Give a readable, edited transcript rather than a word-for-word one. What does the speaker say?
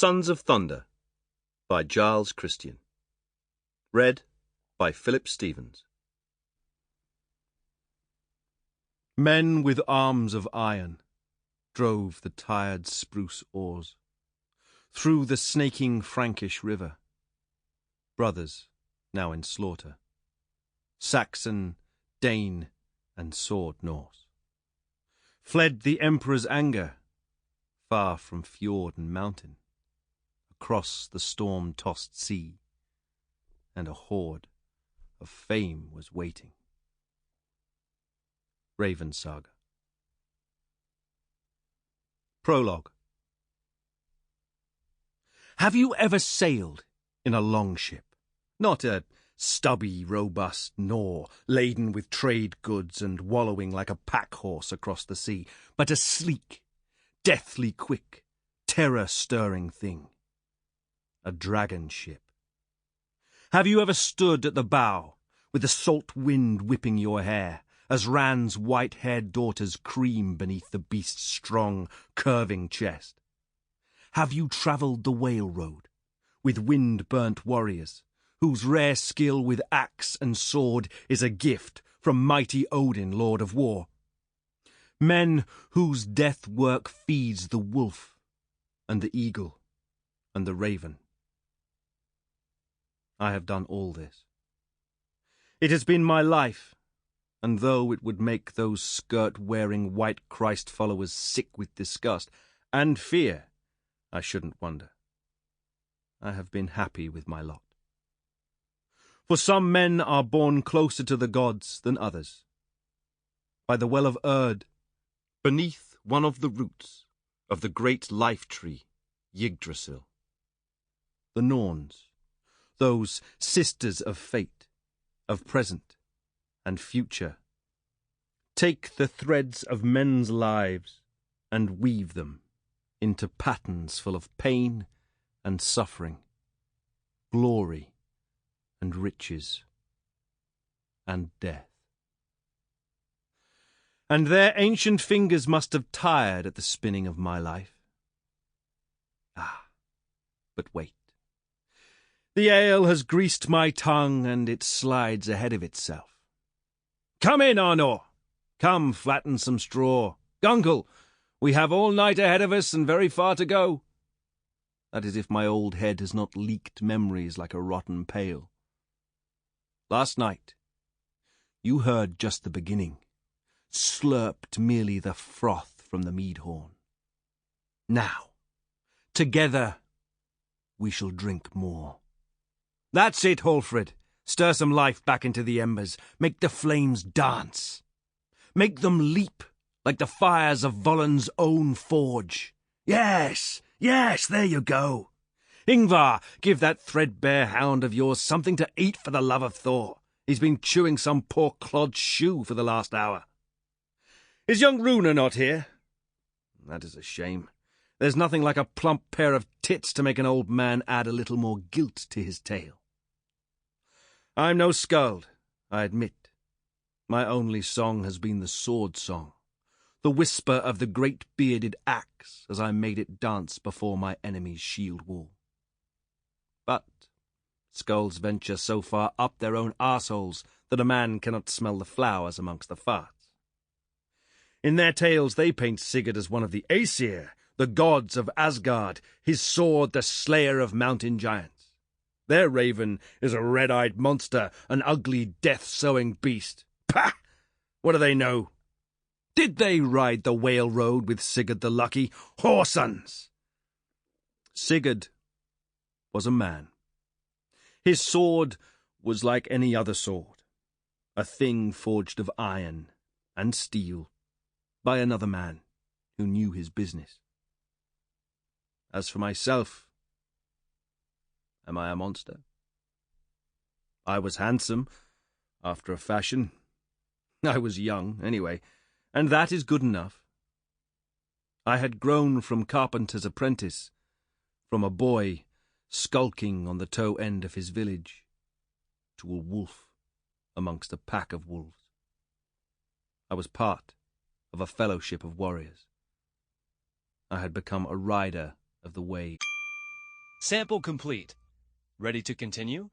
Sons of Thunder by Giles Kristian. Read by Philip Stevens. Men with arms of iron drove the tired spruce oars through the snaking Frankish river. Brothers now in slaughter, Saxon, Dane, and sword Norse. Fled the emperor's anger, far from fjord and mountain, across the storm-tossed sea, and a horde of fame was waiting. Raven Saga. Prologue. Have you ever sailed in a longship? Not a stubby, robust Nor laden with trade goods and wallowing like a pack-horse across the sea, but a sleek, deathly quick, terror-stirring thing. A dragon ship. Have you ever stood at the bow, with the salt wind whipping your hair, as Ran's white-haired daughters cream beneath the beast's strong, curving chest? Have you travelled the whale road, with wind-burnt warriors, whose rare skill with axe and sword is a gift from mighty Odin, Lord of War? Men whose death work feeds the wolf, and the eagle, and the raven. I have done all this. It has been my life, and though it would make those skirt-wearing white Christ followers sick with disgust and fear, I shouldn't wonder. I have been happy with my lot. For some men are born closer to the gods than others. By the well of Erd, beneath one of the roots of the great life-tree, Yggdrasil. The Norns, those sisters of fate, of present and future, take the threads of men's lives and weave them into patterns full of pain and suffering, glory and riches and death. And their ancient fingers must have tired at the spinning of my life. Ah, but wait. The ale has greased my tongue, and it slides ahead of itself. Come in, Arnor. Come, flatten some straw. Gungle, we have all night ahead of us and very far to go. That is if my old head has not leaked memories like a rotten pail. Last night, you heard just the beginning, slurped merely the froth from the mead horn. Now, together, we shall drink more. That's it, Hallfred. Stir some life back into the embers. Make the flames dance. Make them leap like the fires of Volan's own forge. Yes, yes, there you go. Ingvar, give that threadbare hound of yours something to eat for the love of Thor. He's been chewing some poor clod's shoe for the last hour. Is young Runa not here? That is a shame. There's nothing like a plump pair of tits to make an old man add a little more guilt to his tale. I'm no skald, I admit. My only song has been the sword song, the whisper of the great bearded axe as I made it dance before my enemy's shield wall. But skalds venture so far up their own arseholes that a man cannot smell the flowers amongst the farts. In their tales they paint Sigurd as one of the Aesir, the gods of Asgard, his sword the slayer of mountain giants. Their raven is a red-eyed monster, an ugly death-sowing beast. Pah! What do they know? Did they ride the whale road with Sigurd the Lucky? Whoresons! Sigurd was a man. His sword was like any other sword, a thing forged of iron and steel by another man who knew his business. As for myself, am I a monster? I was handsome, after a fashion. I was young, anyway, and that is good enough. I had grown from carpenter's apprentice, from a boy skulking on the toe end of his village, to a wolf amongst a pack of wolves. I was part of a fellowship of warriors. I had become a rider of the way. Sample complete. Ready to continue?